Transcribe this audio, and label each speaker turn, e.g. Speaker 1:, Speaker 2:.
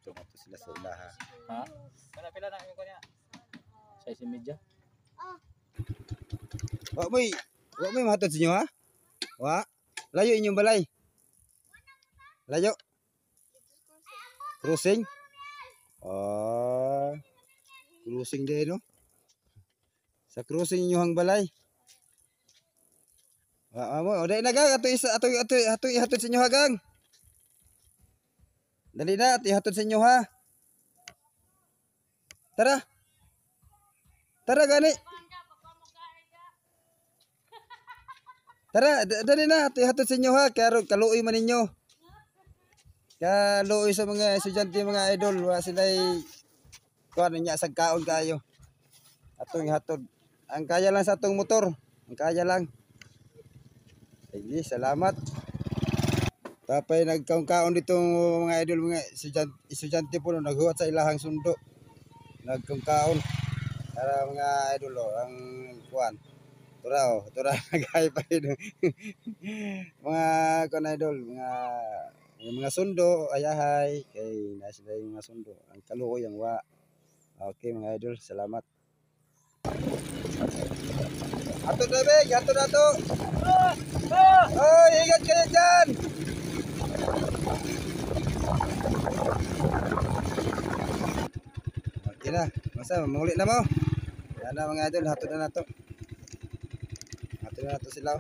Speaker 1: dito ato sila sa ilaha.
Speaker 2: Ha? Pila na ko niya. 6:30.
Speaker 1: Wa mo'y mahatod sa inyo ha? Wa. Layo inyong balay. Layo. Crossing. Crossing din no. Sa crossing inyong balay. Amo, dai na gang ato hatod sa inyo ha gang. Dali na, hatod sa inyo ha. Tara. Tara gani. Tara, dali na, hatod sa inyo ha. Kaya kaluoy man ninyo. Kaluoy sa mga estudyante, mga idol. Wa sila'y kuan niya sa kaon kayo. Atong hatod. Ang kaya lang sa atong motor. Ang kaya lang. Sige, salamat. Tapay nagkaon-kaon dito mga idol, mga estudyante po naghuwat sa ilahang sundo. Nagkaon para mga idol ang kuan. Tura nagay pa rin. Mga kuan idol, mga sundo, ayahay kay nasa yung mga sundo. Ang kaluoy ang wa. Okay mga idol, salamat. Ato David, ato. Oh, ingat kayo dyan. Okay na, masa maulit na mo. Yan na mga idol, hatod na nato. Hatod na nato sila.